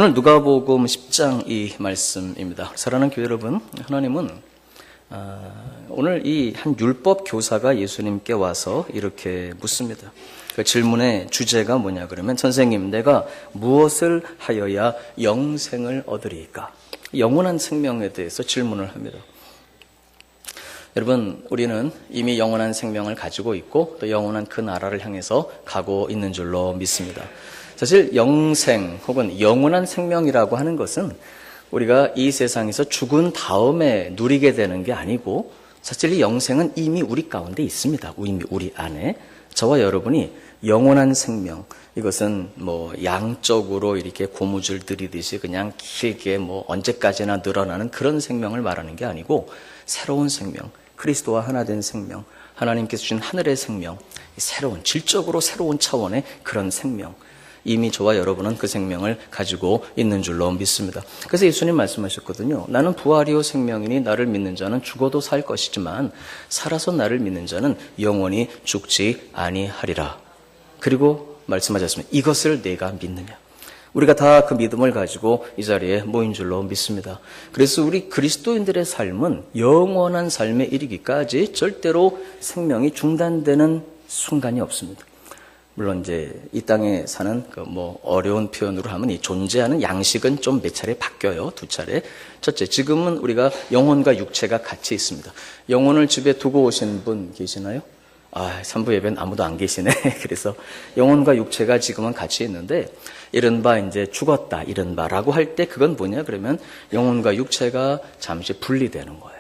오늘 누가복음 10장 이 말씀입니다. 사랑하는 교회 여러분, 하나님은 오늘 이 한 율법 교사가 예수님께 와서 이렇게 묻습니다. 그 질문의 주제가 뭐냐 그러면, 선생님, 내가 무엇을 하여야 영생을 얻으리까? 영원한 생명에 대해서 질문을 합니다. 여러분, 우리는 이미 영원한 생명을 가지고 있고 또 영원한 그 나라를 향해서 가고 있는 줄로 믿습니다. 사실 영생 혹은 영원한 생명이라고 하는 것은 우리가 이 세상에서 죽은 다음에 누리게 되는 게 아니고, 사실 이 영생은 이미 우리 가운데 있습니다. 이미 우리 안에. 저와 여러분이 영원한 생명, 이것은 양적으로 이렇게 고무줄 들이듯이 그냥 길게 언제까지나 늘어나는 그런 생명을 말하는 게 아니고, 새로운 생명, 그리스도와 하나 된 생명, 하나님께서 주신 하늘의 생명, 새로운, 질적으로 새로운 차원의 그런 생명, 이미 저와 여러분은 그 생명을 가지고 있는 줄로 믿습니다. 그래서 예수님 말씀하셨거든요. 나는 부활이요 생명이니 나를 믿는 자는 죽어도 살 것이지만 살아서 나를 믿는 자는 영원히 죽지 아니하리라. 그리고 말씀하셨습니다. 이것을 내가 믿느냐. 우리가 다 그 믿음을 가지고 이 자리에 모인 줄로 믿습니다. 그래서 우리 그리스도인들의 삶은 영원한 삶에 이르기까지 절대로 생명이 중단되는 순간이 없습니다. 물론 이제 이 땅에 사는 어려운 표현으로 하면 이 존재하는 양식은 좀 몇 차례 바뀌어요. 두 차례. 첫째, 지금은 우리가 영혼과 육체가 같이 있습니다. 영혼을 집에 두고 오신 분 계시나요? 산부 예배는 아무도 안 계시네. 그래서 영혼과 육체가 지금은 같이 있는데, 이른바 이제 죽었다, 이른바라고 할 때 그건 뭐냐 그러면 영혼과 육체가 잠시 분리되는 거예요.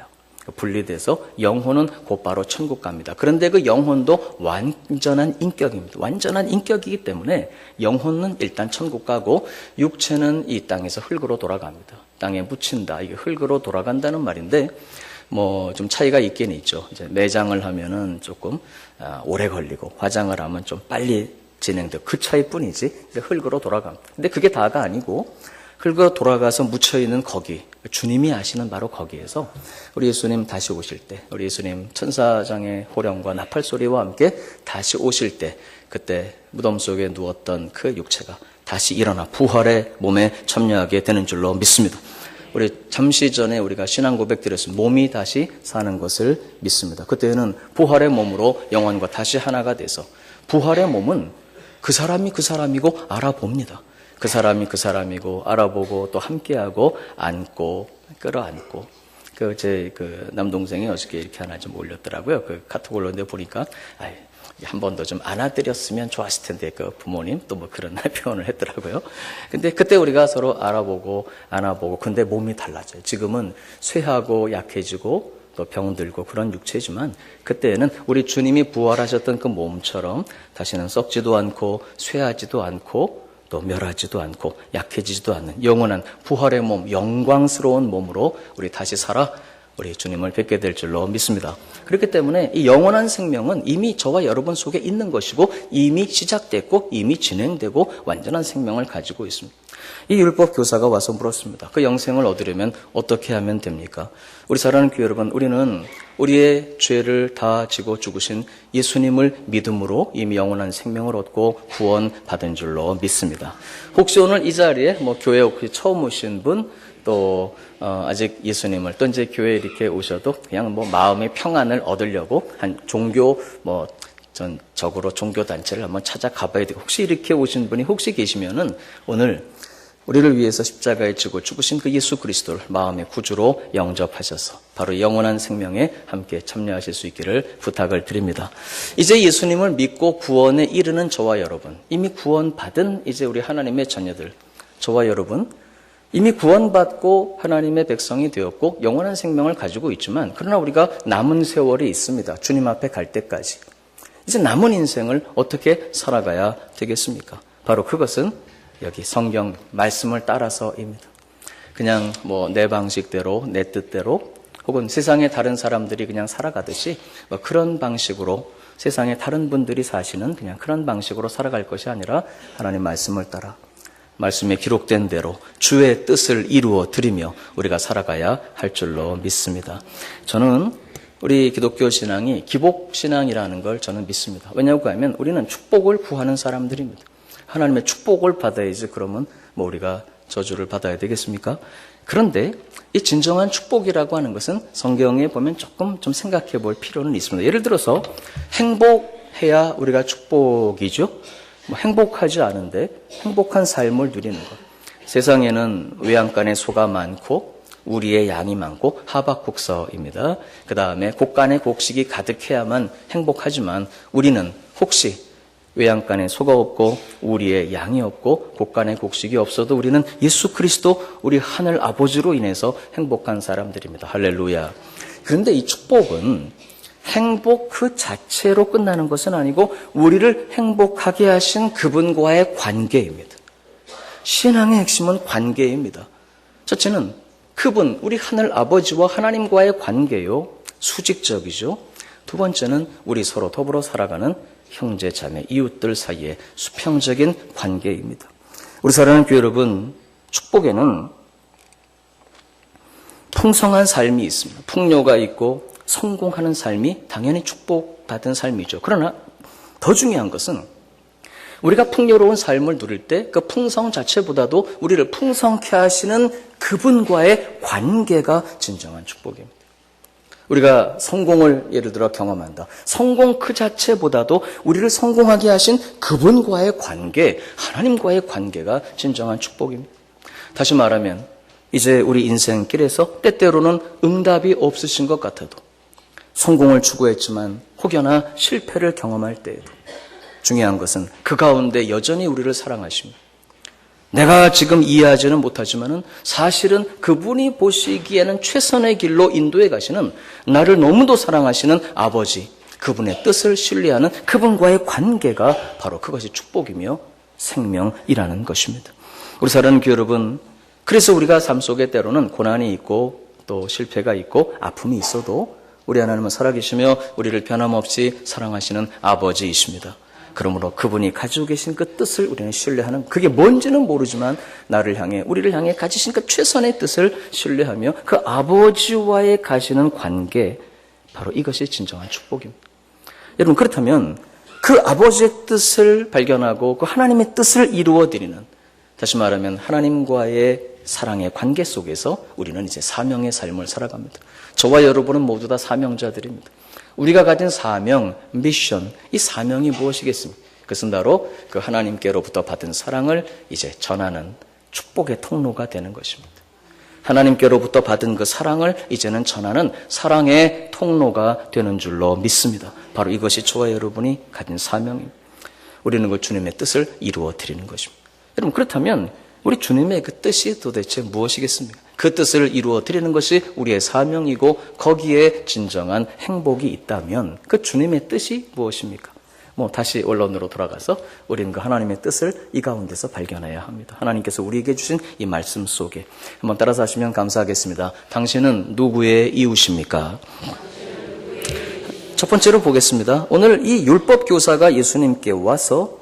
분리돼서 영혼은 곧바로 천국 갑니다. 그런데 그 영혼도 완전한 인격입니다. 완전한 인격이기 때문에 영혼은 일단 천국 가고 육체는 이 땅에서 흙으로 돌아갑니다. 땅에 묻힌다. 이게 흙으로 돌아간다는 말인데 좀 차이가 있긴 있죠. 이제 매장을 하면은 조금 오래 걸리고 화장을 하면 좀 빨리 진행되고 그 차이뿐이지 이제 흙으로 돌아갑니다. 근데 그게 다가 아니고 흙으로 돌아가서 묻혀있는 거기, 주님이 아시는 바로 거기에서 우리 예수님 다시 오실 때, 우리 예수님 천사장의 호령과 나팔 소리와 함께 다시 오실 때, 그때 무덤 속에 누웠던 그 육체가 다시 일어나 부활의 몸에 참여하게 되는 줄로 믿습니다. 우리 잠시 전에 우리가 신앙 고백 드렸습니다. 몸이 다시 사는 것을 믿습니다. 그때는 부활의 몸으로 영혼과 다시 하나가 돼서, 부활의 몸은 그 사람이 그 사람이고 알아봅니다. 그 사람이 그 사람이고 알아보고 또 함께하고 안고 끌어안고. 제 남동생이 어저께 이렇게 하나 좀 올렸더라고요. 카톡 올렸는데 보니까 한 번 더 좀 안아드렸으면 좋았을 텐데 그 부모님 또 그런 표현을 했더라고요. 근데 그때 우리가 서로 알아보고 안아보고, 근데 몸이 달라져요. 지금은 쇠하고 약해지고 또 병들고 그런 육체지만, 그때는 우리 주님이 부활하셨던 그 몸처럼 다시는 썩지도 않고 쇠하지도 않고 또 멸하지도 않고 약해지지도 않는 영원한 부활의 몸, 영광스러운 몸으로 우리 다시 살아 우리 주님을 뵙게 될 줄로 믿습니다. 그렇기 때문에 이 영원한 생명은 이미 저와 여러분 속에 있는 것이고, 이미 시작됐고 이미 진행되고 완전한 생명을 가지고 있습니다. 이 율법 교사가 와서 물었습니다. 그 영생을 얻으려면 어떻게 하면 됩니까? 우리 사랑하는 교회 여러분, 우리는 우리의 죄를 다 지고 죽으신 예수님을 믿음으로 이미 영원한 생명을 얻고 구원받은 줄로 믿습니다. 혹시 오늘 이 자리에 교회에 혹시 처음 오신 분, 또 아직 예수님을, 또 이제 교회에 이렇게 오셔도 그냥 마음의 평안을 얻으려고 한 종교 전적으로 종교 단체를 한번 찾아가 봐야 되고, 혹시 이렇게 오신 분이 혹시 계시면은 오늘 우리를 위해서 십자가에 지고 죽으신 그 예수 그리스도를 마음의 구주로 영접하셔서 바로 영원한 생명에 함께 참여하실 수 있기를 부탁을 드립니다. 이제 예수님을 믿고 구원에 이르는 저와 여러분, 이미 구원받은 이제 우리 하나님의 자녀들, 저와 여러분, 이미 구원받고 하나님의 백성이 되었고 영원한 생명을 가지고 있지만, 그러나 우리가 남은 세월이 있습니다. 주님 앞에 갈 때까지. 이제 남은 인생을 어떻게 살아가야 되겠습니까? 바로 그것은 여기 성경 말씀을 따라서입니다. 그냥 내 방식대로, 내 뜻대로, 혹은 세상의 다른 사람들이 그냥 살아가듯이 그런 방식으로, 세상의 다른 분들이 사시는 그냥 그런 방식으로 살아갈 것이 아니라 하나님 말씀을 따라 말씀에 기록된 대로 주의 뜻을 이루어 드리며 우리가 살아가야 할 줄로 믿습니다. 저는 우리 기독교 신앙이 기복 신앙이라는 걸 저는 믿습니다. 왜냐고 하면 우리는 축복을 구하는 사람들입니다. 하나님의 축복을 받아야지, 그러면 우리가 저주를 받아야 되겠습니까? 그런데 이 진정한 축복이라고 하는 것은 성경에 보면 조금 좀 생각해 볼 필요는 있습니다. 예를 들어서 행복해야 우리가 축복이죠. 행복하지 않은데 행복한 삶을 누리는 것. 세상에는 외양간에 소가 많고 우리의 양이 많고 하박국서입니다. 그 다음에 곡간에 곡식이 가득해야만 행복하지만 우리는 혹시 외양간에 소가 없고 우리의 양이 없고 곡간에 곡식이 없어도 우리는 예수 그리스도 우리 하늘 아버지로 인해서 행복한 사람들입니다. 할렐루야. 그런데 이 축복은 행복 그 자체로 끝나는 것은 아니고 우리를 행복하게 하신 그분과의 관계입니다. 신앙의 핵심은 관계입니다. 첫째는 그분, 우리 하늘 아버지와 하나님과의 관계요. 수직적이죠. 두 번째는 우리 서로 더불어 살아가는 형제, 자매, 이웃들 사이의 수평적인 관계입니다. 우리 사랑하는 교회 여러분, 축복에는 풍성한 삶이 있습니다. 풍요가 있고 성공하는 삶이 당연히 축복받은 삶이죠. 그러나 더 중요한 것은 우리가 풍요로운 삶을 누릴 때 그 풍성 자체보다도 우리를 풍성케 하시는 그분과의 관계가 진정한 축복입니다. 우리가 성공을 예를 들어 경험한다. 성공 그 자체보다도 우리를 성공하게 하신 그분과의 관계, 하나님과의 관계가 진정한 축복입니다. 다시 말하면 이제 우리 인생길에서 때때로는 응답이 없으신 것 같아도 성공을 추구했지만 혹여나 실패를 경험할 때에도 중요한 것은 그 가운데 여전히 우리를 사랑하십니다. 내가 지금 이해하지는 못하지만은 사실은 그분이 보시기에는 최선의 길로 인도해 가시는 나를 너무도 사랑하시는 아버지, 그분의 뜻을 신뢰하는 그분과의 관계가 바로 그것이 축복이며 생명이라는 것입니다. 우리 사랑하는 교회 여러분, 그래서 우리가 삶 속에 때로는 고난이 있고 또 실패가 있고 아픔이 있어도 우리 하나님은 살아계시며 우리를 변함없이 사랑하시는 아버지이십니다. 그러므로 그분이 가지고 계신 그 뜻을 우리는 신뢰하는, 그게 뭔지는 모르지만 나를 향해, 우리를 향해 가지신 그 최선의 뜻을 신뢰하며 그 아버지와의 가시는 관계, 바로 이것이 진정한 축복입니다. 여러분, 그렇다면 그 아버지의 뜻을 발견하고 그 하나님의 뜻을 이루어드리는, 다시 말하면 하나님과의 사랑의 관계 속에서 우리는 이제 사명의 삶을 살아갑니다. 저와 여러분은 모두 다 사명자들입니다. 우리가 가진 사명, 미션, 이 사명이 무엇이겠습니까? 그것은 바로 그 하나님께로부터 받은 사랑을 이제 전하는 축복의 통로가 되는 것입니다. 하나님께로부터 받은 그 사랑을 이제는 전하는 사랑의 통로가 되는 줄로 믿습니다. 바로 이것이 저와 여러분이 가진 사명입니다. 우리는 그 주님의 뜻을 이루어 드리는 것입니다. 여러분, 그렇다면 우리 주님의 그 뜻이 도대체 무엇이겠습니까? 그 뜻을 이루어 드리는 것이 우리의 사명이고 거기에 진정한 행복이 있다면 그 주님의 뜻이 무엇입니까? 다시 원론으로 돌아가서 우리는 그 하나님의 뜻을 이 가운데서 발견해야 합니다. 하나님께서 우리에게 주신 이 말씀 속에 한번 따라서 하시면 감사하겠습니다. 당신은 누구의 이웃입니까? 첫 번째로 보겠습니다. 오늘 이 율법 교사가 예수님께 와서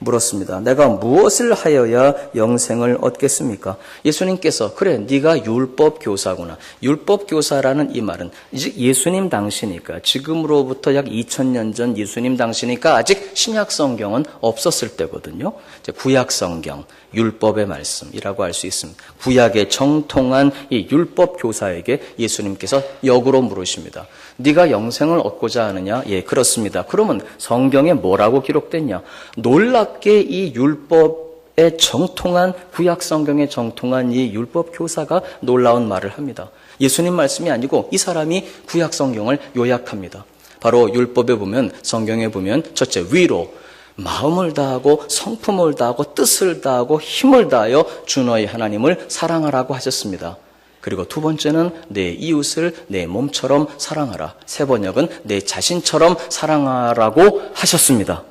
물었습니다. 내가 무엇을 하여야 영생을 얻겠습니까? 예수님께서 그래, 네가 율법 교사구나. 율법 교사라는 이 말은 이제 예수님 당시니까, 지금으로부터 약 2000년 전 예수님 당시니까 아직 신약 성경은 없었을 때거든요. 이제 구약 성경, 율법의 말씀이라고 할 수 있습니다. 구약에 정통한 이 율법 교사에게 예수님께서 역으로 물으십니다. 네가 영생을 얻고자 하느냐? 예, 그렇습니다. 그러면 성경에 뭐라고 기록됐냐? 놀랍게 이 율법에 정통한, 구약 성경에 정통한 이 율법 교사가 놀라운 말을 합니다. 예수님 말씀이 아니고 이 사람이 구약 성경을 요약합니다. 바로 율법에 보면, 성경에 보면 첫째, 위로 마음을 다하고 성품을 다하고 뜻을 다하고 힘을 다하여 주 너희 하나님을 사랑하라고 하셨습니다. 그리고 두 번째는 내 이웃을 내 몸처럼 사랑하라. 세 번역은 내 자신처럼 사랑하라고 하셨습니다.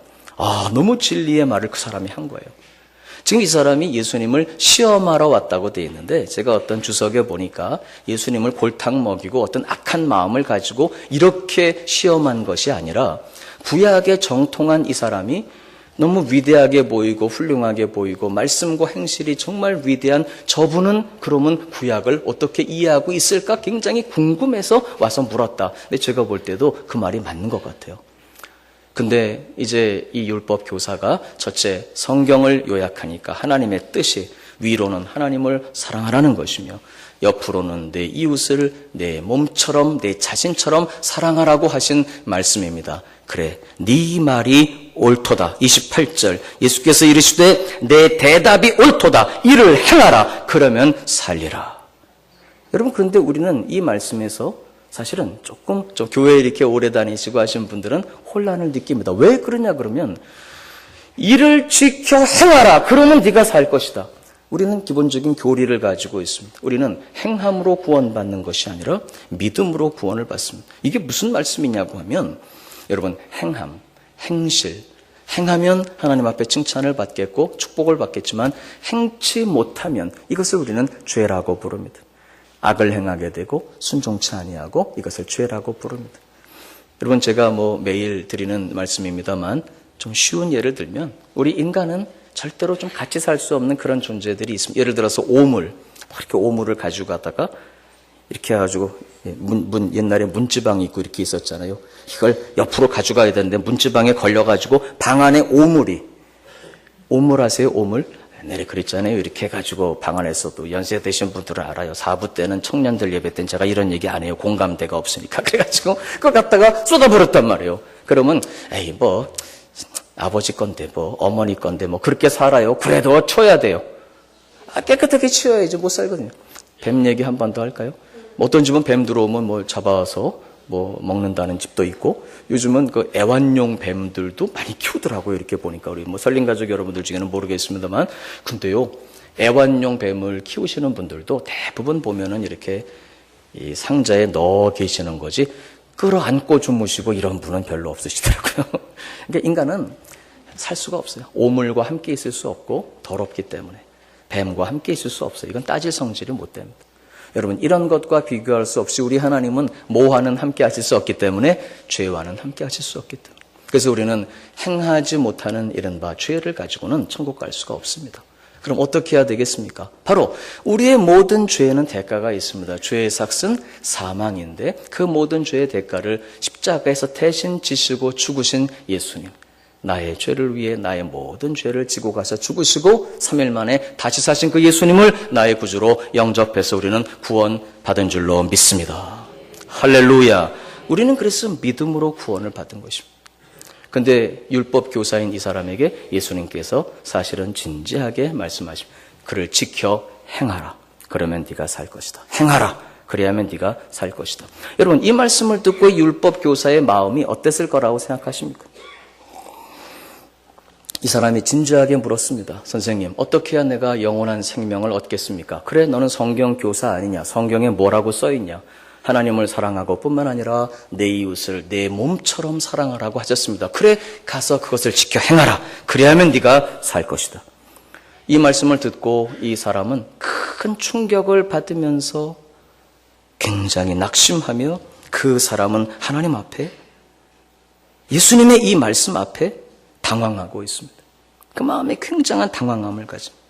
너무 진리의 말을 그 사람이 한 거예요. 지금 이 사람이 예수님을 시험하러 왔다고 되어 있는데, 제가 어떤 주석에 보니까 예수님을 골탕 먹이고 어떤 악한 마음을 가지고 이렇게 시험한 것이 아니라 구약에 정통한 이 사람이 너무 위대하게 보이고 훌륭하게 보이고 말씀과 행실이 정말 위대한 저분은 그러면 구약을 어떻게 이해하고 있을까 굉장히 궁금해서 와서 물었다. 근데 제가 볼 때도 그 말이 맞는 것 같아요. 근데 이제 이 율법 교사가 첫째 성경을 요약하니까 하나님의 뜻이, 위로는 하나님을 사랑하라는 것이며 옆으로는 내 이웃을 내 몸처럼 내 자신처럼 사랑하라고 하신 말씀입니다. 그래, 네 말이 옳도다. 28절 예수께서 이르시되 내 대답이 옳도다. 이를 행하라. 그러면 살리라. 여러분, 그런데 우리는 이 말씀에서 사실은 조금 교회에 이렇게 오래 다니시고 하신 분들은 혼란을 느낍니다. 왜 그러냐 그러면 이를 지켜 행하라. 그러면 네가 살 것이다. 우리는 기본적인 교리를 가지고 있습니다. 우리는 행함으로 구원받는 것이 아니라 믿음으로 구원을 받습니다. 이게 무슨 말씀이냐고 하면 여러분, 행함, 행실, 행하면 하나님 앞에 칭찬을 받겠고 축복을 받겠지만 행치 못하면 이것을 우리는 죄라고 부릅니다. 악을 행하게 되고 순종치 아니하고 이것을 죄라고 부릅니다. 여러분, 제가 매일 드리는 말씀입니다만 좀 쉬운 예를 들면 우리 인간은 절대로 좀 같이 살 수 없는 그런 존재들이 있습니다. 예를 들어서 오물, 이렇게 오물을 가지고 가다가 이렇게 해가지고 옛날에 문지방이 있고 이렇게 있었잖아요. 이걸 옆으로 가져가야 되는데 문지방에 걸려가지고 방 안에 오물 아세요? 오물? 옛날에 그랬잖아요. 이렇게 해가지고 방 안에서도 연세 되신 분들은 알아요. 4부 때는 청년들 예배 때는 제가 이런 얘기 안 해요. 공감대가 없으니까. 그래가지고 그걸 갖다가 쏟아버렸단 말이에요. 그러면 에이 아버지 건데 어머니 건데 그렇게 살아요. 그래도 쳐야 돼요. 깨끗하게 치워야지 못 살거든요. 뱀 얘기 한 번 더 할까요? 어떤 집은 뱀 들어오면 잡아서 먹는다는 집도 있고 요즘은 그 애완용 뱀들도 많이 키우더라고요. 이렇게 보니까 우리 설린가족 여러분들 중에는 모르겠습니다만 근데요, 애완용 뱀을 키우시는 분들도 대부분 보면은 이렇게 이 상자에 넣어 계시는 거지 끌어안고 주무시고 이런 분은 별로 없으시더라고요. 그러니까 인간은 살 수가 없어요. 오물과 함께 있을 수 없고 더럽기 때문에 뱀과 함께 있을 수 없어요. 이건 따질 성질이 못 됩니다. 여러분, 이런 것과 비교할 수 없이 우리 하나님은 모와는 함께 하실 수 없기 때문에 죄와는 함께 하실 수 없기 때문에 그래서 우리는 행하지 못하는 이른바 죄를 가지고는 천국 갈 수가 없습니다. 그럼 어떻게 해야 되겠습니까? 바로 우리의 모든 죄에는 대가가 있습니다. 죄의 삭은 사망인데 그 모든 죄의 대가를 십자가에서 대신 지시고 죽으신 예수님, 나의 죄를 위해 나의 모든 죄를 지고 가서 죽으시고 3일 만에 다시 사신 그 예수님을 나의 구주로 영접해서 우리는 구원받은 줄로 믿습니다. 할렐루야. 우리는 그래서 믿음으로 구원을 받은 것입니다. 근데 율법 교사인 이 사람에게 예수님께서 사실은 진지하게 말씀하십니다. 그를 지켜 행하라. 그러면 네가 살 것이다. 행하라. 그래야만 네가 살 것이다. 여러분, 이 말씀을 듣고 율법 교사의 마음이 어땠을 거라고 생각하십니까? 이 사람이 진지하게 물었습니다. 선생님, 어떻게 해야 내가 영원한 생명을 얻겠습니까? 그래, 너는 성경 교사 아니냐? 성경에 뭐라고 써있냐? 하나님을 사랑하고 뿐만 아니라 내 이웃을 내 몸처럼 사랑하라고 하셨습니다. 그래, 가서 그것을 지켜 행하라. 그래야만 네가 살 것이다. 이 말씀을 듣고 이 사람은 큰 충격을 받으면서 굉장히 낙심하며 그 사람은 하나님 앞에 예수님의 이 말씀 앞에 당황하고 있습니다. 그 마음에 굉장한 당황함을 가집니다.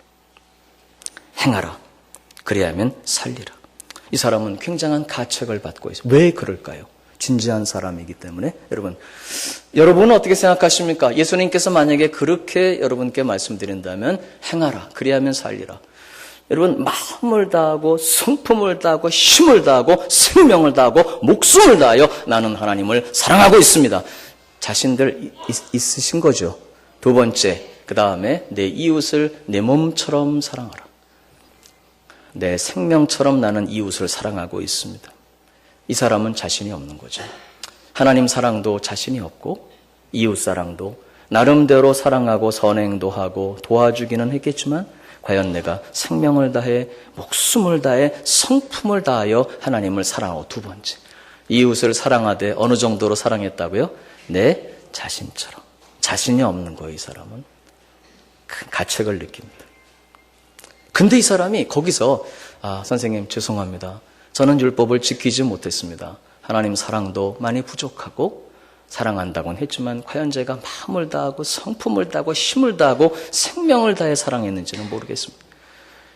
행하라. 그래야만 살리라. 이 사람은 굉장한 가책을 받고 있어요. 왜 그럴까요? 진지한 사람이기 때문에. 여러분은 어떻게 생각하십니까? 예수님께서 만약에 그렇게 여러분께 말씀드린다면 행하라. 그래야만 살리라. 여러분, 마음을 다하고 성품을 다하고 힘을 다하고 생명을 다하고 목숨을 다하여 나는 하나님을 사랑하고 있습니다. 자신들 있으신 거죠. 두 번째, 그 다음에 내 이웃을 내 몸처럼 사랑하라. 내 생명처럼 나는 이웃을 사랑하고 있습니다. 이 사람은 자신이 없는 거죠. 하나님 사랑도 자신이 없고 이웃 사랑도 나름대로 사랑하고 선행도 하고 도와주기는 했겠지만 과연 내가 생명을 다해 목숨을 다해 성품을 다하여 하나님을 사랑하고 두 번째, 이웃을 사랑하되 어느 정도로 사랑했다고요? 내 자신처럼. 자신이 없는 거예요. 이 사람은 큰 가책을 느낍니다. 근데 이 사람이 거기서 선생님 죄송합니다. 저는 율법을 지키지 못했습니다. 하나님 사랑도 많이 부족하고 사랑한다고는 했지만 과연 제가 마음을 다하고 성품을 다하고 힘을 다하고 생명을 다해 사랑했는지는 모르겠습니다.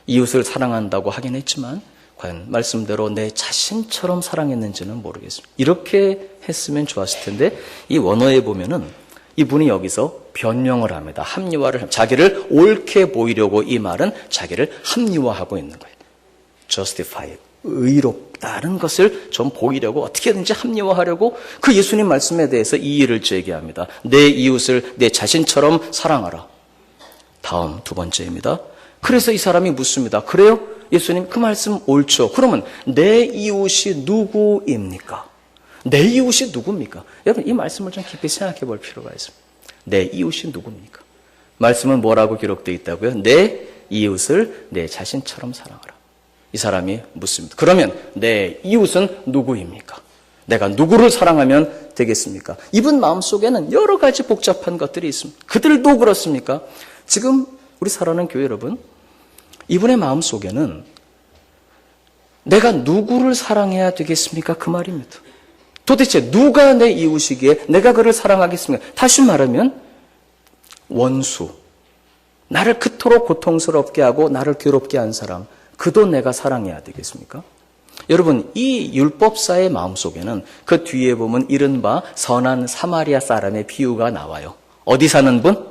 이웃을 사랑한다고 하긴 했지만 과연 말씀대로 내 자신처럼 사랑했는지는 모르겠습니다. 이렇게 했으면 좋았을 텐데 이 원어에 보면은 이분이 여기서 변명을 합니다. 합리화를, 자기를 옳게 보이려고 이 말은 자기를 합리화하고 있는 거예요. justify, 의롭다는 것을 좀 보이려고 어떻게든지 합리화하려고 그 예수님 말씀에 대해서 이의를 제기합니다. 내 이웃을 내 자신처럼 사랑하라. 다음 두 번째입니다. 그래서 이 사람이 묻습니다. 그래요? 예수님 그 말씀 옳죠. 그러면 내 이웃이 누구입니까? 내 이웃이 누굽니까? 여러분 이 말씀을 좀 깊이 생각해 볼 필요가 있습니다. 내 이웃이 누굽니까? 말씀은 뭐라고 기록되어 있다고요? 내 이웃을 내 자신처럼 사랑하라. 이 사람이 묻습니다. 그러면 내 이웃은 누구입니까? 내가 누구를 사랑하면 되겠습니까? 이분 마음속에는 여러 가지 복잡한 것들이 있습니다. 그들도 그렇습니까? 지금 우리 사랑하는 교회 여러분, 이분의 마음속에는 내가 누구를 사랑해야 되겠습니까? 그 말입니다. 도대체 누가 내 이웃이기에 내가 그를 사랑하겠습니까? 다시 말하면 원수, 나를 그토록 고통스럽게 하고 나를 괴롭게 한 사람, 그도 내가 사랑해야 되겠습니까? 여러분, 이 율법사의 마음속에는 그 뒤에 보면 이른바 선한 사마리아 사람의 비유가 나와요. 어디 사는 분?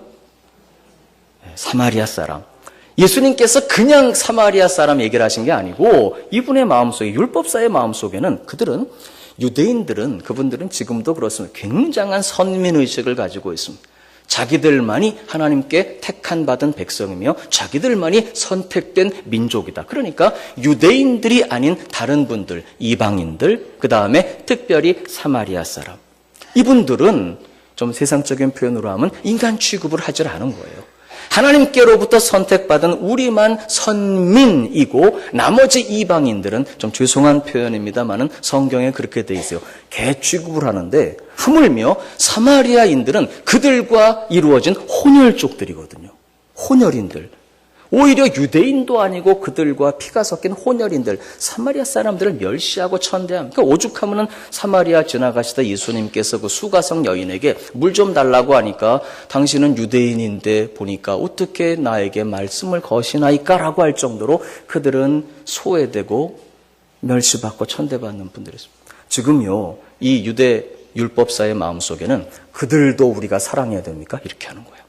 사마리아 사람. 예수님께서 그냥 사마리아 사람 얘기를 하신 게 아니고 이분의 마음속에, 율법사의 마음속에는 그들은, 유대인들은, 그분들은 지금도 그렇습니다. 굉장한 선민의식을 가지고 있습니다. 자기들만이 하나님께 택한 받은 백성이며 자기들만이 선택된 민족이다. 그러니까 유대인들이 아닌 다른 분들, 이방인들, 그 다음에 특별히 사마리아 사람. 이분들은 좀 세상적인 표현으로 하면 인간 취급을 하질 않은 거예요. 하나님께로부터 선택받은 우리만 선민이고 나머지 이방인들은, 좀 죄송한 표현입니다만은 성경에 그렇게 돼 있어요. 개 취급을 하는데 하물며 사마리아인들은 그들과 이루어진 혼혈족들이거든요. 혼혈인들. 오히려 유대인도 아니고 그들과 피가 섞인 혼혈인들, 사마리아 사람들을 멸시하고 천대합니다. 그러니까 오죽하면은 사마리아 지나가시다 예수님께서 그 수가성 여인에게 물 좀 달라고 하니까 당신은 유대인인데 보니까 어떻게 나에게 말씀을 거시나이까라고 할 정도로 그들은 소외되고 멸시받고 천대받는 분들이었습니다. 지금요, 이 유대 율법사의 마음속에는 그들도 우리가 사랑해야 됩니까? 이렇게 하는 거예요.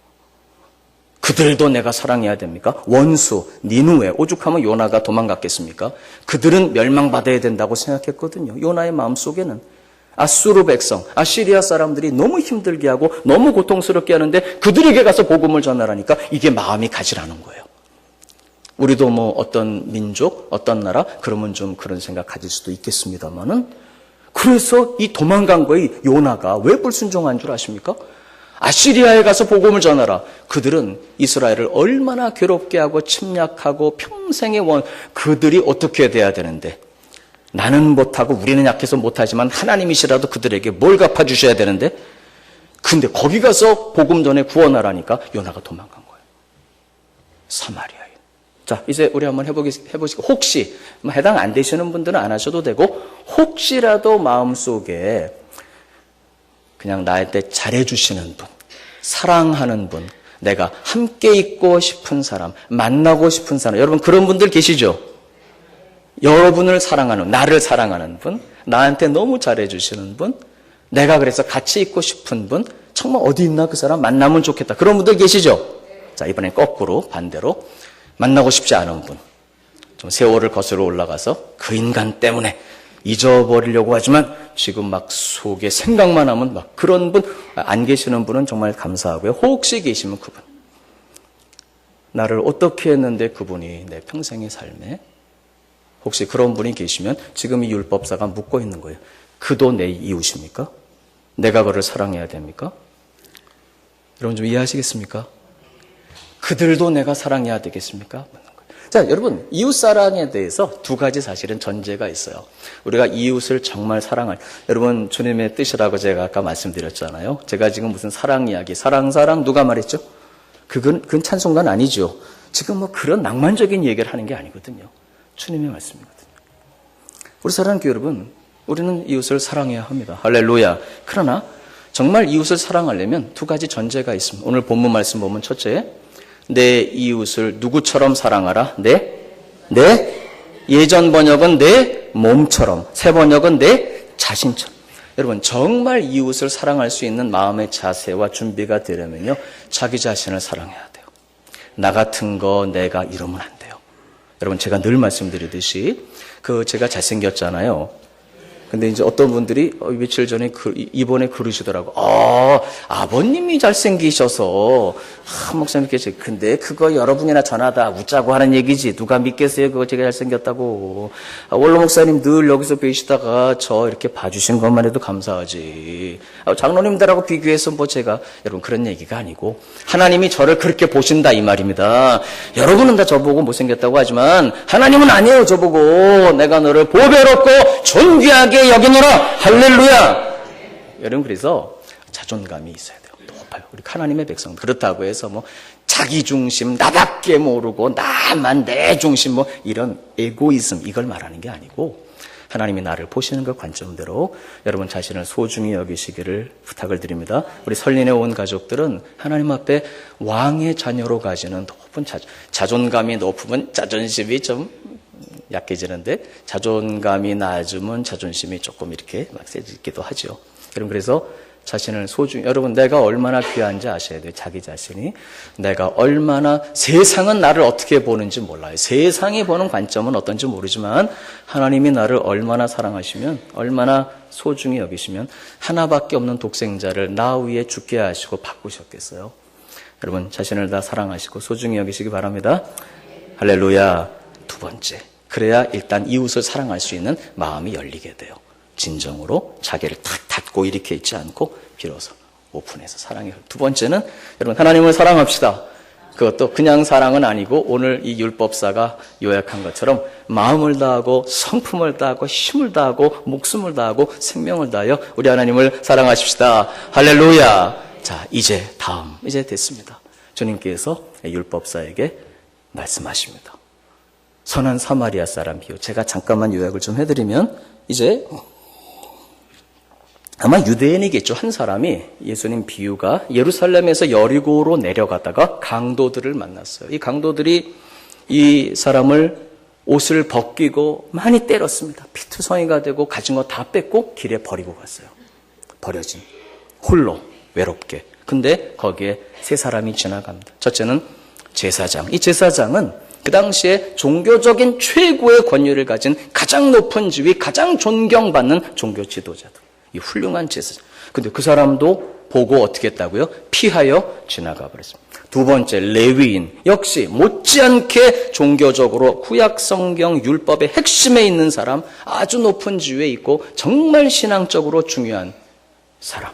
그들도 내가 사랑해야 됩니까? 원수, 니누에, 오죽하면 요나가 도망갔겠습니까? 그들은 멸망받아야 된다고 생각했거든요. 요나의 마음속에는 아수르 백성, 아시리아 사람들이 너무 힘들게 하고 너무 고통스럽게 하는데 그들에게 가서 복음을 전하라니까 이게 마음이 가지 않은 거예요. 우리도 뭐 어떤 민족, 어떤 나라, 그러면 좀 그런 생각 가질 수도 있겠습니다만은, 그래서 이 도망간 거의 요나가 왜 불순종한 줄 아십니까? 아시리아에 가서 복음을 전하라. 그들은 이스라엘을 얼마나 괴롭게 하고 침략하고 평생의 그들이 어떻게 돼야 되는데, 나는 못하고 우리는 약해서 못하지만 하나님이시라도 그들에게 뭘 갚아주셔야 되는데, 근데 거기 가서 복음 전에 구원하라니까 요나가 도망간 거예요. 사마리아인. 자, 이제 우리 한번 해보시고, 혹시 해당 안 되시는 분들은 안 하셔도 되고, 혹시라도 마음속에 그냥 나한테 잘해주시는 분, 사랑하는 분, 내가 함께 있고 싶은 사람, 만나고 싶은 사람, 여러분 그런 분들 계시죠? 여러분을 사랑하는, 나를 사랑하는 분, 나한테 너무 잘해주시는 분, 내가 그래서 같이 있고 싶은 분, 정말 어디 있나 그 사람 만나면 좋겠다. 그런 분들 계시죠? 자, 이번엔 거꾸로, 반대로 만나고 싶지 않은 분, 좀 세월을 거슬러 올라가서 그 인간 때문에 잊어버리려고 하지만 지금 막 속에 생각만 하면 막 그런 분, 안 계시는 분은 정말 감사하고요. 혹시 계시면 그분, 나를 어떻게 했는데 그분이 내 평생의 삶에, 혹시 그런 분이 계시면 지금 이 율법사가 묻고 있는 거예요. 그도 내 이웃입니까? 내가 그를 사랑해야 됩니까? 여러분 좀 이해하시겠습니까? 그들도 내가 사랑해야 되겠습니까? 자, 여러분, 이웃사랑에 대해서 두 가지 사실은 전제가 있어요. 우리가 이웃을 정말 사랑할, 여러분, 주님의 뜻이라고 제가 아까 말씀드렸잖아요. 제가 지금 무슨 사랑 이야기, 사랑 누가 말했죠? 그건 찬송가는 아니죠. 지금 뭐 그런 낭만적인 얘기를 하는 게 아니거든요. 주님의 말씀이거든요. 우리 사랑하는 교회 여러분, 우리는 이웃을 사랑해야 합니다. 할렐루야. 그러나 정말 이웃을 사랑하려면 두 가지 전제가 있습니다. 오늘 본문 말씀 보면 첫째, 내 이웃을 누구처럼 사랑하라? 예전 번역은 내 몸처럼, 새 번역은 내 자신처럼. 여러분 정말 이웃을 사랑할 수 있는 마음의 자세와 준비가 되려면요, 자기 자신을 사랑해야 돼요. 나 같은 거 내가 이러면 안 돼요. 여러분 제가 늘 말씀드리듯이 제가 잘생겼잖아요. 근데 이제 어떤 분들이 며칠 전에 이번에 그러시더라고. 아버님이 잘생기셔서 목사님께서 근데 그거 여러분이나 전하다 웃자고 하는 얘기지 누가 믿겠어요? 그거 제가 잘생겼다고. 원로 목사님 늘 여기서 뵈시다가 저 이렇게 봐주신 것만 해도 감사하지. 장로님들하고 비교해서 뭐 제가 여러분 그런 얘기가 아니고 하나님이 저를 그렇게 보신다 이 말입니다. 여러분은 다 저보고 못생겼다고 하지만 하나님은 아니에요. 저보고 내가 너를 보배롭고 존귀하게 여기노라. 할렐루야. 여러분 그래서 자존감이 있어야 돼요. 높아요. 우리 하나님의 백성 그렇다고 해서 뭐 자기 중심, 나밖에 모르고 나만 내 중심 뭐 이런 에고이즘 이걸 말하는 게 아니고 하나님이 나를 보시는 그 관점대로 여러분 자신을 소중히 여기시기를 부탁을 드립니다. 우리 설린에 온 가족들은 하나님 앞에 왕의 자녀로 가지는 높은 자존감이 높으면 자존심이 좀 약해지는데 자존감이 낮으면 자존심이 조금 이렇게 막 세지기도 하죠. 여러분 그래서 자신을 소중히 여러분 내가 얼마나 귀한지 아셔야 돼요. 자기 자신이 내가 얼마나 세상은 나를 어떻게 보는지 몰라요. 세상이 보는 관점은 어떤지 모르지만 하나님이 나를 얼마나 사랑하시면 얼마나 소중히 여기시면 하나밖에 없는 독생자를 나 위에 죽게 하시고 바꾸셨겠어요. 여러분 자신을 다 사랑하시고 소중히 여기시기 바랍니다. 할렐루야. 두 번째 그래야 일단 이웃을 사랑할 수 있는 마음이 열리게 돼요. 진정으로 자기를 탁 닫고 이렇게 있지 않고 비로소 오픈해서 사랑해요. 두 번째는 여러분 하나님을 사랑합시다. 그것도 그냥 사랑은 아니고 오늘 이 율법사가 요약한 것처럼 마음을 다하고 성품을 다하고 힘을 다하고 목숨을 다하고 생명을 다하여 우리 하나님을 사랑하십시다. 할렐루야. 자 이제 됐습니다. 주님께서 율법사에게 말씀하십니다. 선한 사마리아 사람 비유. 제가 잠깐만 요약을 좀 해드리면 이제 아마 유대인이겠죠. 한 사람이 예수님 비유가 예루살렘에서 여리고로 내려가다가 강도들을 만났어요. 이 강도들이 이 사람을 옷을 벗기고 많이 때렸습니다. 피투성이가 되고 가진 거 다 뺏고 길에 버리고 갔어요. 버려진 홀로 외롭게. 근데 거기에 세 사람이 지나갑니다. 첫째는 제사장. 이 제사장은 그 당시에 종교적인 최고의 권위를 가진 가장 높은 지위, 가장 존경받는 종교 지도자들. 이 훌륭한 제사장. 근데 그 사람도 보고 어떻게 했다고요? 피하여 지나가 버렸습니다. 두 번째, 레위인. 역시 못지않게 종교적으로 구약 성경 율법의 핵심에 있는 사람, 아주 높은 지위에 있고 정말 신앙적으로 중요한 사람.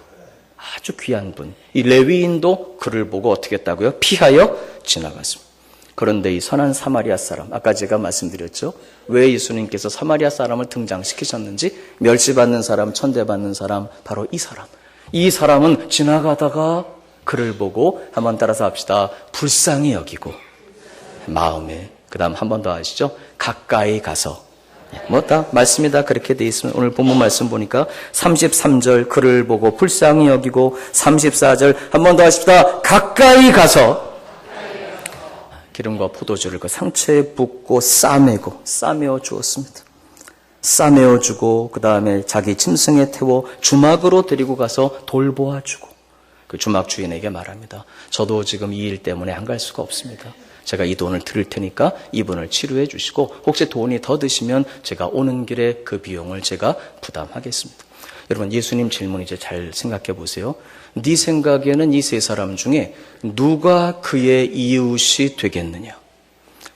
아주 귀한 분. 이 레위인도 그를 보고 어떻게 했다고요? 피하여 지나갔습니다. 그런데 이 선한 사마리아 사람, 아까 제가 말씀드렸죠. 왜 예수님께서 사마리아 사람을 등장시키셨는지, 멸시받는 사람, 천대받는 사람, 바로 이 사람. 이 사람은 지나가다가 그를 보고 한번 따라서 합시다. 불쌍히 여기고 마음에, 그 다음 한 번 더 하시죠. 가까이 가서. 뭐 다 말씀이 다 그렇게 돼 있으면 오늘 본문 말씀 보니까 33절 그를 보고 불쌍히 여기고 34절 한 번 더 하십시다. 가까이 가서 기름과 포도주를 그 상처에 붓고 싸매어 주었습니다. 싸매어 주고 그 다음에 자기 짐승에 태워 주막으로 데리고 가서 돌보아 주고 그 주막 주인에게 말합니다. 저도 지금 이 일 때문에 안 갈 수가 없습니다. 제가 이 돈을 드릴 테니까 이분을 치료해 주시고 혹시 돈이 더 드시면 제가 오는 길에 그 비용을 제가 부담하겠습니다. 여러분 예수님 질문 이제 잘 생각해 보세요. 네 생각에는 이 세 사람 중에 누가 그의 이웃이 되겠느냐?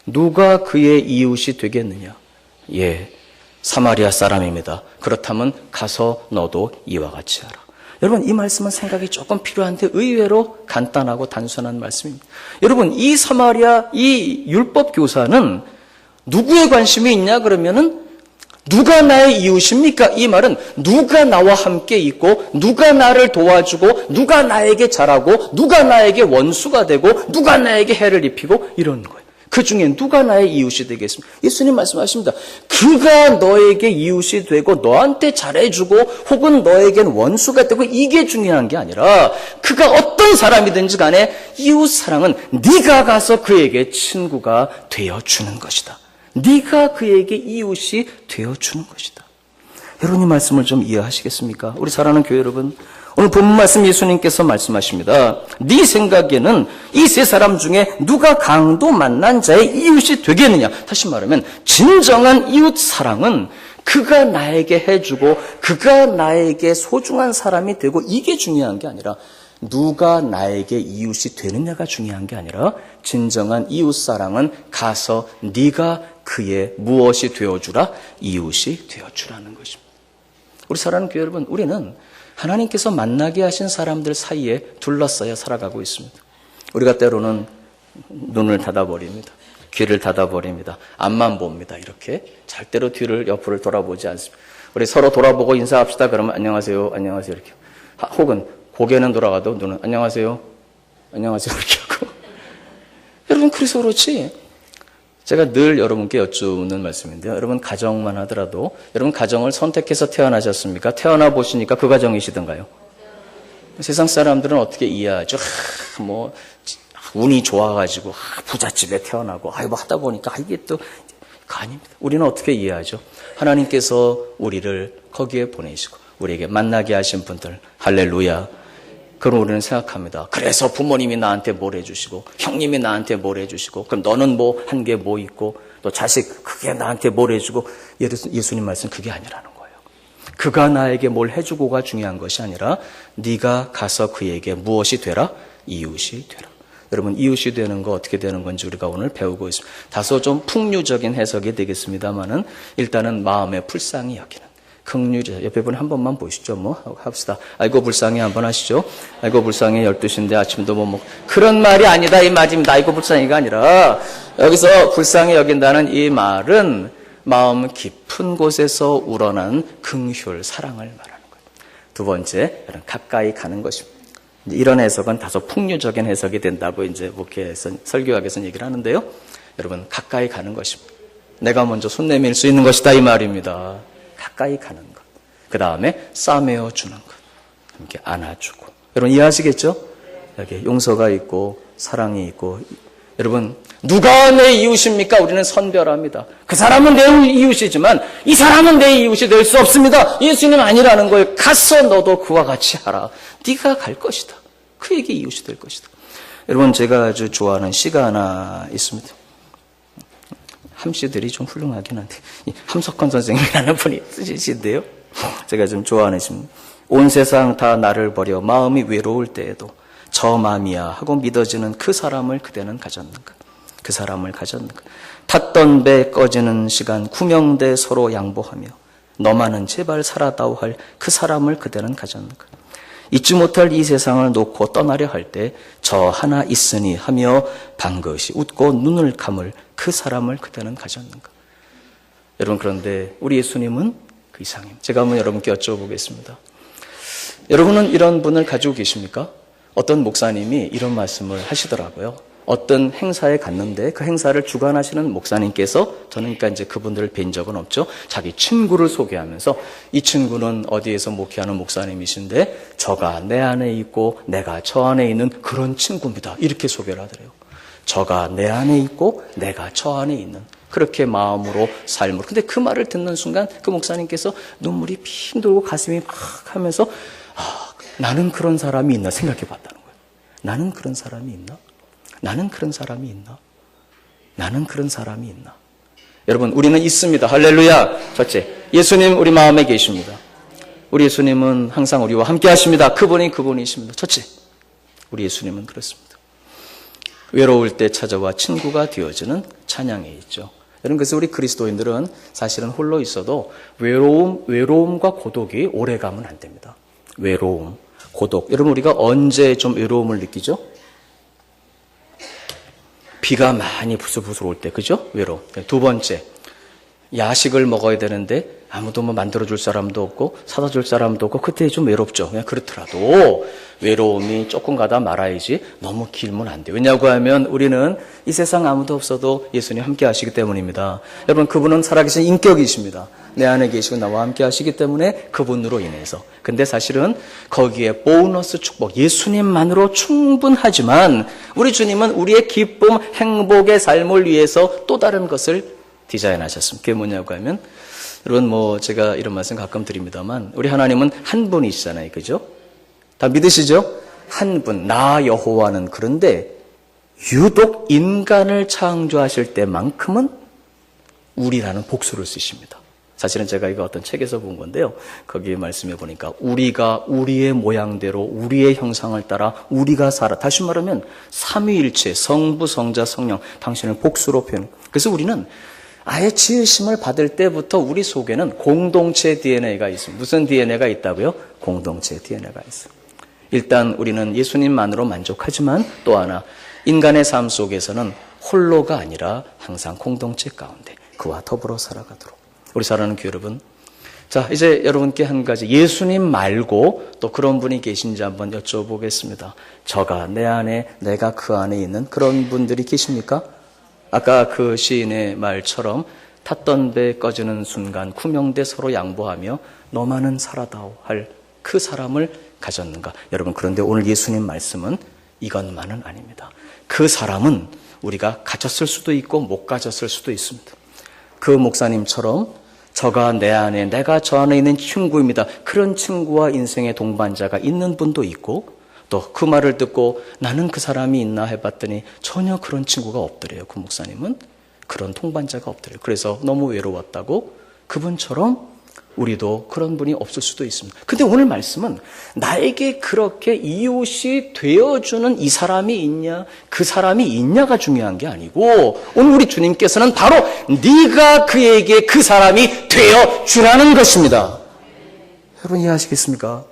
누가 그의 이웃이 되겠느냐? 예, 사마리아 사람입니다. 그렇다면 가서 너도 이와 같이 하라. 여러분 이 말씀은 생각이 조금 필요한데 의외로 간단하고 단순한 말씀입니다. 여러분 이 사마리아 이 율법 교사는 누구에 관심이 있냐 그러면은 누가 나의 이웃입니까? 이 말은 누가 나와 함께 있고 누가 나를 도와주고 누가 나에게 잘하고 누가 나에게 원수가 되고 누가 나에게 해를 입히고 이런 거예요. 그 중에 누가 나의 이웃이 되겠습니까? 예수님 말씀하십니다. 그가 너에게 이웃이 되고 너한테 잘해주고 혹은 너에겐 원수가 되고 이게 중요한 게 아니라 그가 어떤 사람이든지 간에 이웃 사랑은 네가 가서 그에게 친구가 되어주는 것이다. 네가 그에게 이웃이 되어주는 것이다. 여러분 이 말씀을 좀 이해하시겠습니까? 우리 사랑하는 교회 여러분, 오늘 본문 말씀 예수님께서 말씀하십니다. 네 생각에는 이 세 사람 중에 누가 강도 만난 자의 이웃이 되겠느냐? 다시 말하면 진정한 이웃 사랑은 그가 나에게 해주고 그가 나에게 소중한 사람이 되고 이게 중요한 게 아니라 누가 나에게 이웃이 되느냐가 중요한 게 아니라 진정한 이웃 사랑은 가서 네가 그의 무엇이 되어주라? 이웃이 되어주라는 것입니다. 우리 사랑하는 교회 여러분, 우리는 하나님께서 만나게 하신 사람들 사이에 둘러싸여 살아가고 있습니다. 우리가 때로는 눈을 닫아버립니다. 귀를 닫아버립니다. 앞만 봅니다. 이렇게 절대로 뒤를 옆을 돌아보지 않습니다. 우리 서로 돌아보고 인사합시다. 그러면 안녕하세요, 안녕하세요 이렇게. 혹은 고개는 돌아가도 눈은 안녕하세요, 안녕하세요 이렇게 하고. 여러분 그래서 그렇지. 제가 늘 여러분께 여쭙는 말씀인데요. 여러분 가정만 하더라도 여러분 가정을 선택해서 태어나셨습니까? 태어나 보시니까 그 가정이시던가요? 세상 사람들은 어떻게 이해하죠? 운이 좋아가지고 부잣집에 태어나고 뭐 하다 보니까 이게 또 아닙니다. 우리는 어떻게 이해하죠? 하나님께서 우리를 거기에 보내시고 우리에게 만나게 하신 분들, 할렐루야. 그럼 우리는 생각합니다. 그래서 부모님이 나한테 뭘 해주시고 형님이 나한테 뭘 해주시고 그럼 너는 뭐 한 게 뭐 있고 또 자식 그게 나한테 뭘 해주고 예수님 말씀 그게 아니라는 거예요. 그가 나에게 뭘 해주고가 중요한 것이 아니라 네가 가서 그에게 무엇이 되라? 이웃이 되라. 여러분 이웃이 되는 거 어떻게 되는 건지 우리가 오늘 배우고 있습니다. 다소 좀 풍류적인 해석이 되겠습니다만은 일단은 마음의 불쌍히 여기는 긍휼이 옆에 분 한 번만 보시죠. 합시다. 아이고 불쌍해 한번 하시죠. 아이고 불쌍해 12시인데 아침도 못 먹고 그런 말이 아니다 이 말입니다. 아이고 불쌍해가 아니라 여기서 불쌍해 여긴다는 이 말은 마음 깊은 곳에서 우러난 긍휼 사랑을 말하는 거예요. 두 번째 가까이 가는 것입니다. 이런 해석은 다소 풍류적인 해석이 된다고 이제 목회에서 설교학에서는 얘기를 하는데요. 여러분 가까이 가는 것입니다. 내가 먼저 손 내밀 수 있는 것이다 이 말입니다. 가까이 가는 것. 그 다음에 싸매어 주는 것. 이렇게 안아주고. 여러분 이해하시겠죠? 여기 용서가 있고 사랑이 있고. 여러분 누가 내 이웃입니까? 우리는 선별합니다. 그 사람은 내 이웃이지만 이 사람은 내 이웃이 될 수 없습니다. 예수님 아니라는 거예요. 가서 너도 그와 같이 하라. 네가 갈 것이다. 그에게 이웃이 될 것이다. 여러분 제가 아주 좋아하는 시가 하나 있습니다. 함씨들이 좀 훌륭하긴 한데 함석헌 선생님이라는 분이 쓰시는데요. 제가 좀 좋아하는 시입니다. 온 세상 다 나를 버려 마음이 외로울 때에도 저 마음이야 하고 믿어지는 그 사람을 그대는 가졌는가? 그 사람을 가졌는가? 탔던 배 꺼지는 시간 구명대 서로 양보하며 너만은 제발 살아다오 할 그 사람을 그대는 가졌는가? 잊지 못할 이 세상을 놓고 떠나려 할 때 저 하나 있으니 하며 방긋이 웃고 눈을 감을 그 사람을 그대는 가졌는가? 여러분 그런데 우리 예수님은 그 이상입니다. 제가 한번 여러분께 여쭤보겠습니다. 여러분은 이런 분을 가지고 계십니까? 어떤 목사님이 이런 말씀을 하시더라고요. 어떤 행사에 갔는데 그 행사를 주관하시는 목사님께서 저는 그러니까 이제 그분들을 뵌 적은 없죠. 자기 친구를 소개하면서 이 친구는 어디에서 목회하는 목사님이신데 저가 내 안에 있고 내가 저 안에 있는 그런 친구입니다. 이렇게 소개를 하더래요. 저가 내 안에 있고 내가 저 안에 있는 그렇게 마음으로 삶으로. 근데 그 말을 듣는 순간 그 목사님께서 눈물이 핑 돌고 가슴이 막 하면서 나는 그런 사람이 있나 생각해 봤다는 거예요. 나는 그런 사람이 있나? 나는 그런 사람이 있나? 나는 그런 사람이 있나? 여러분 우리는 있습니다. 할렐루야. 첫째, 예수님 우리 마음에 계십니다. 우리 예수님은 항상 우리와 함께 하십니다. 그분이 그분이십니다. 첫째, 우리 예수님은 그렇습니다. 외로울 때 찾아와 친구가 되어주는 찬양에 있죠. 여러분 그래서 우리 그리스도인들은 사실은 홀로 있어도 외로움과 고독이 오래가면 안 됩니다. 외로움, 고독. 여러분 우리가 언제 좀 외로움을 느끼죠? 비가 많이 부슬부슬 올 때, 그죠? 외로움. 두 번째, 야식을 먹어야 되는데 아무도 만들어줄 사람도 없고 사다 줄 사람도 없고 그때 좀 외롭죠. 그냥 그렇더라도 외로움이 조금 가다 말아야지 너무 길면 안 돼요. 왜냐고 하면 우리는 이 세상 아무도 없어도 예수님 함께 하시기 때문입니다. 여러분 그분은 살아계신 인격이십니다. 내 안에 계시고 나와 함께 하시기 때문에 그분으로 인해서. 근데 사실은 거기에 보너스 축복, 예수님만으로 충분하지만 우리 주님은 우리의 기쁨, 행복의 삶을 위해서 또 다른 것을 디자인하셨습니다. 그게 뭐냐고 하면, 여러분 제가 이런 말씀 가끔 드립니다만, 우리 하나님은 한 분이시잖아요. 그죠? 다 믿으시죠? 한 분, 나 여호와는. 그런데 유독 인간을 창조하실 때만큼은 우리라는 복수를 쓰십니다. 사실은 제가 이거 어떤 책에서 본 건데요. 거기에 말씀해 보니까 우리가 우리의 모양대로 우리의 형상을 따라 우리가 살아. 다시 말하면 삼위일체, 성부, 성자, 성령, 당신을 복수로 표현. 그래서 우리는 아예 지으심을 받을 때부터 우리 속에는 공동체 DNA가 있습니다. 무슨 DNA가 있다고요? 공동체 DNA가 있어요. 일단 우리는 예수님만으로 만족하지만 또 하나 인간의 삶 속에서는 홀로가 아니라 항상 공동체 가운데 그와 더불어 살아가도록. 우리 사랑하는 교회 여러분, 자 이제 여러분께 한 가지, 예수님 말고 또 그런 분이 계신지 한번 여쭤보겠습니다. 저가 내 안에, 내가 그 안에 있는 그런 분들이 계십니까? 아까 그 시인의 말처럼 탔던 배 꺼지는 순간 구명대 서로 양보하며 너만은 살아다오 할 그 사람을 가졌는가? 여러분, 그런데 오늘 예수님 말씀은 이것만은 아닙니다. 그 사람은 우리가 가졌을 수도 있고 못 가졌을 수도 있습니다. 그 목사님처럼 저가 내 안에, 내가 저 안에 있는 친구입니다. 그런 친구와 인생의 동반자가 있는 분도 있고, 또 그 말을 듣고 나는 그 사람이 있나 해봤더니 전혀 그런 친구가 없더래요. 그 목사님은 그런 동반자가 없더래요. 그래서 너무 외로웠다고, 그분처럼 우리도 그런 분이 없을 수도 있습니다. 근데 오늘 말씀은 나에게 그렇게 이웃이 되어주는 이 사람이 있냐, 그 사람이 있냐가 중요한 게 아니고, 오늘 우리 주님께서는 바로 네가 그에게 그 사람이 되어주라는 것입니다. 여러분 이해하시겠습니까?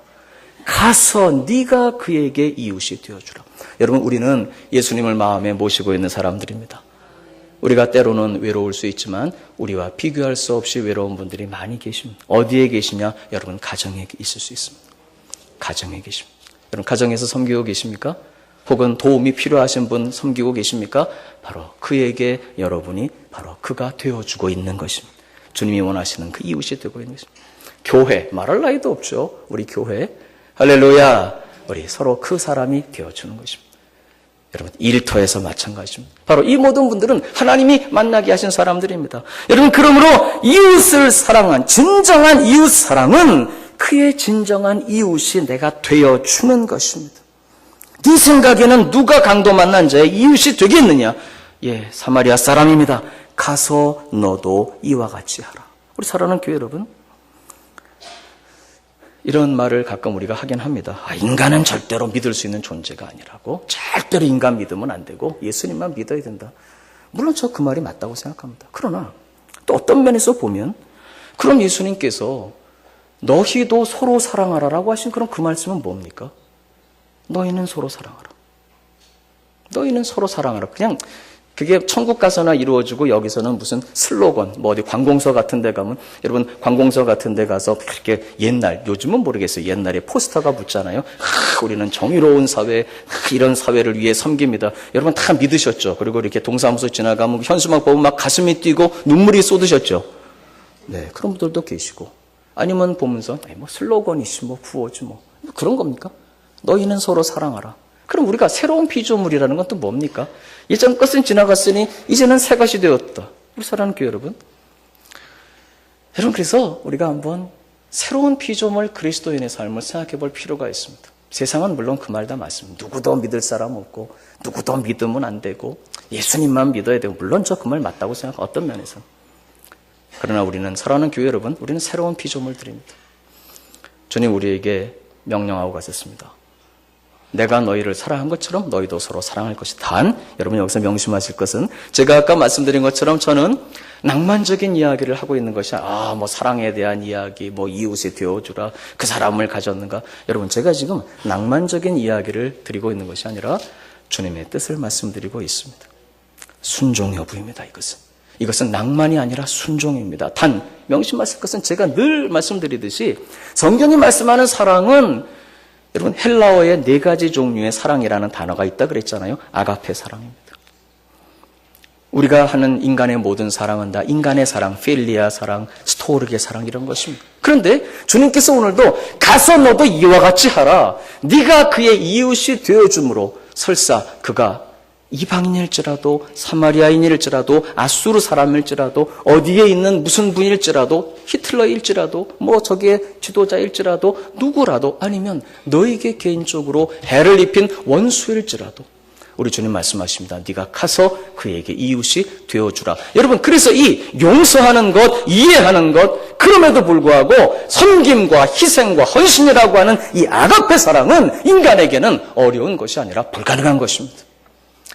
가서 네가 그에게 이웃이 되어주라. 여러분, 우리는 예수님을 마음에 모시고 있는 사람들입니다. 우리가 때로는 외로울 수 있지만 우리와 비교할 수 없이 외로운 분들이 많이 계십니다. 어디에 계시냐? 여러분, 가정에 있을 수 있습니다. 가정에 계십니다. 여러분, 가정에서 섬기고 계십니까? 혹은 도움이 필요하신 분 섬기고 계십니까? 바로 그에게 여러분이 바로 그가 되어주고 있는 것입니다. 주님이 원하시는 그 이웃이 되고 있는 것입니다. 교회, 말할 나위도 없죠. 우리 교회, 할렐루야, 우리 서로 그 사람이 되어주는 것입니다. 여러분, 일터에서 마찬가지입니다. 바로 이 모든 분들은 하나님이 만나게 하신 사람들입니다. 여러분, 그러므로 이웃을 사랑한 진정한 이웃 사랑은 그의 진정한 이웃이 내가 되어주는 것입니다. 네 생각에는 누가 강도 만난 자의 이웃이 되겠느냐? 예, 사마리아 사람입니다. 가서 너도 이와 같이 하라. 우리 사랑하는 교회 여러분, 이런 말을 가끔 우리가 하긴 합니다. 인간은 절대로 믿을 수 있는 존재가 아니라고. 절대로 인간 믿으면 안 되고 예수님만 믿어야 된다. 물론 저 그 말이 맞다고 생각합니다. 그러나 또 어떤 면에서 보면, 그럼 예수님께서 너희도 서로 사랑하라라고 하신 그런 그 말씀은 뭡니까? 너희는 서로 사랑하라. 너희는 서로 사랑하라. 그냥 그게 천국 가서나 이루어지고 여기서는 무슨 슬로건, 어디 관공서 같은 데 가면, 여러분 관공서 같은 데 가서 이렇게 옛날, 요즘은 모르겠어요. 옛날에 포스터가 붙잖아요. 우리는 정의로운 사회, 이런 사회를 위해 섬깁니다. 여러분 다 믿으셨죠? 그리고 이렇게 동사무소 지나가면 현수막 보면 막 가슴이 뛰고 눈물이 쏟으셨죠? 네, 그런 분들도 계시고. 아니면 보면서, 슬로건이지, 구호지, 그런 겁니까? 너희는 서로 사랑하라. 그럼 우리가 새로운 피조물이라는 건 또 뭡니까? 예전 것은 지나갔으니 이제는 새 것이 되었다. 우리 사랑하는 교회 여러분, 그래서 우리가 한번 새로운 피조물 그리스도인의 삶을 생각해 볼 필요가 있습니다. 세상은 물론 그 말 다 맞습니다. 누구도 믿을 사람 없고 누구도 믿으면 안 되고 예수님만 믿어야 되고, 물론 저 그 말 맞다고 생각해요. 어떤 면에서는. 그러나 우리는, 사랑하는 교회 여러분, 우리는 새로운 피조물들입니다. 주님 우리에게 명령하고 가셨습니다. 내가 너희를 사랑한 것처럼 너희도 서로 사랑할 것이다. 단, 여러분 여기서 명심하실 것은, 제가 아까 말씀드린 것처럼 저는 낭만적인 이야기를 하고 있는 것이, 사랑에 대한 이야기, 이웃이 되어주라, 그 사람을 가졌는가. 여러분, 제가 지금 낭만적인 이야기를 드리고 있는 것이 아니라 주님의 뜻을 말씀드리고 있습니다. 순종 여부입니다, 이것은. 이것은 낭만이 아니라 순종입니다. 단, 명심하실 것은 제가 늘 말씀드리듯이 성경이 말씀하는 사랑은, 여러분 헬라어에 4가지 종류의 사랑이라는 단어가 있다 그랬잖아요. 아가페 사랑입니다. 우리가 하는 인간의 모든 사랑은 다 인간의 사랑, 필리아 사랑, 스토르게 사랑, 이런 것입니다. 그런데 주님께서 오늘도 가서 너도 이와 같이 하라. 네가 그의 이웃이 되어줌으로 설사 그가 이방인일지라도 사마리아인일지라도 아수르 사람일지라도 어디에 있는 무슨 분일지라도 히틀러일지라도 뭐 저기에 지도자일지라도 누구라도 아니면 너에게 개인적으로 해를 입힌 원수일지라도 우리 주님 말씀하십니다. 네가 가서 그에게 이웃이 되어주라. 여러분 그래서 이 용서하는 것, 이해하는 것 그럼에도 불구하고 섬김과 희생과 헌신이라고 하는 이 아가페 사랑은 인간에게는 어려운 것이 아니라 불가능한 것입니다.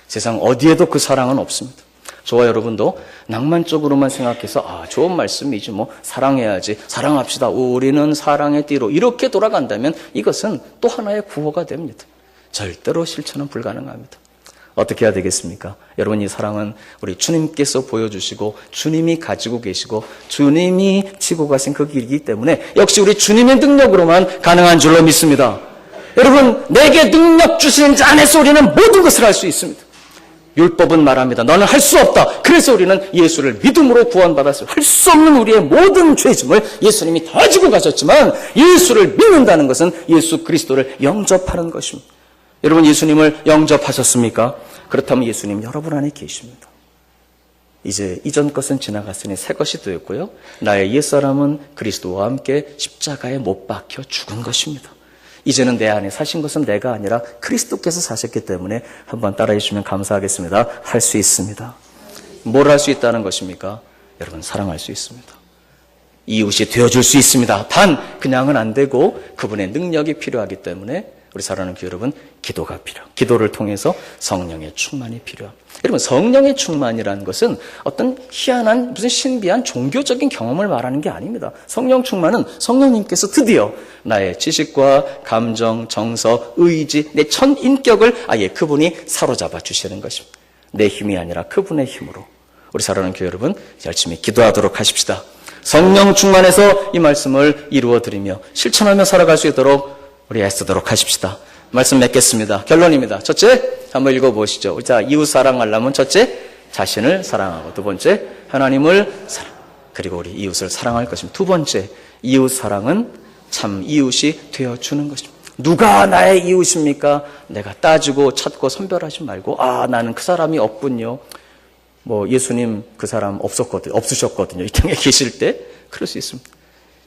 세상 어디에도 그 사랑은 없습니다. 저와 여러분도 낭만적으로만 생각해서 좋은 말씀이지 뭐 사랑해야지 사랑합시다 우리는 사랑의 띠로 이렇게 돌아간다면 이것은 또 하나의 구호가 됩니다. 절대로 실천은 불가능합니다. 어떻게 해야 되겠습니까? 여러분 이 사랑은 우리 주님께서 보여주시고 주님이 가지고 계시고 주님이 지고 가신 그 길이기 때문에 역시 우리 주님의 능력으로만 가능한 줄로 믿습니다. 여러분 내게 능력 주시는 자 안에서 우리는 모든 것을 할 수 있습니다. 율법은 말합니다. 너는 할 수 없다. 그래서 우리는 예수를 믿음으로 구원받았어요. 할 수 없는 우리의 모든 죄짐을 예수님이 다 지고 가셨지만 예수를 믿는다는 것은 예수 그리스도를 영접하는 것입니다. 여러분 예수님을 영접하셨습니까? 그렇다면 예수님 여러분 안에 계십니다. 이제 이전 것은 지나갔으니 새 것이 되었고요. 나의 옛사람은 그리스도와 함께 십자가에 못 박혀 죽은 것입니다. 이제는 내 안에 사신 것은 내가 아니라 그리스도께서 사셨기 때문에 한번 따라해 주시면 감사하겠습니다. 할 수 있습니다. 뭘 할 수 있다는 것입니까? 여러분 사랑할 수 있습니다. 이웃이 되어줄 수 있습니다. 단 그냥은 안 되고 그분의 능력이 필요하기 때문에 우리 사랑하는 교회 여러분 기도가 필요합니다. 기도를 통해서 성령의 충만이 필요합니다. 여러분 성령의 충만이라는 것은 어떤 희한한 무슨 신비한 종교적인 경험을 말하는 게 아닙니다. 성령 충만은 성령님께서 드디어 나의 지식과 감정, 정서, 의지, 내 전 인격을 아예 그분이 사로잡아 주시는 것입니다. 내 힘이 아니라 그분의 힘으로 우리 사랑하는 교회 여러분 열심히 기도하도록 하십시다. 성령 충만해서 이 말씀을 이루어드리며 실천하며 살아갈 수 있도록 우리 애쓰도록 하십시다. 말씀 맺겠습니다. 결론입니다. 첫째, 한번 읽어보시죠. 자, 이웃 사랑하려면 첫째, 자신을 사랑하고 두 번째, 하나님을 사랑 그리고 우리 이웃을 사랑할 것입니다. 두 번째, 이웃 사랑은 참 이웃이 되어주는 것입니다. 누가 나의 이웃입니까? 내가 따지고 찾고 선별하지 말고 나는 그 사람이 없군요. 뭐 예수님 그 사람 없으셨거든요. 이 땅에 계실 때 그럴 수 있습니다.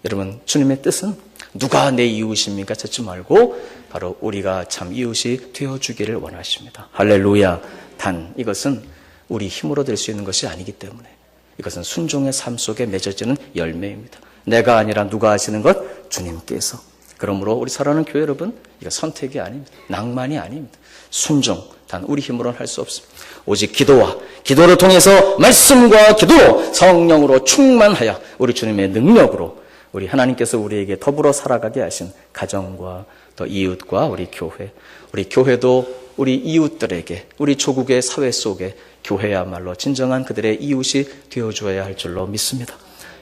여러분 주님의 뜻은 누가 내 이웃입니까? 찾지 말고 바로 우리가 참 이웃이 되어주기를 원하십니다. 할렐루야. 단 이것은 우리 힘으로 될 수 있는 것이 아니기 때문에 이것은 순종의 삶 속에 맺어지는 열매입니다. 내가 아니라 누가 하시는 것? 주님께서. 그러므로 우리 사랑하는 교회 여러분 이거 선택이 아닙니다. 낭만이 아닙니다. 순종. 단 우리 힘으로는 할 수 없습니다. 오직 기도와 기도를 통해서 말씀과 기도로 성령으로 충만하여 우리 주님의 능력으로 우리 하나님께서 우리에게 더불어 살아가게 하신 가정과 또 이웃과 우리 교회도 우리 이웃들에게 우리 조국의 사회 속에 교회야말로 진정한 그들의 이웃이 되어줘야 할 줄로 믿습니다.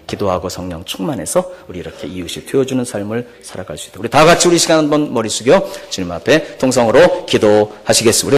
기도하고 성령 충만해서 우리 이렇게 이웃이 되어주는 삶을 살아갈 수 있도록 우리 다 같이 우리 시간 한번 머리 숙여 주님 앞에 통성으로 기도하시겠습니다.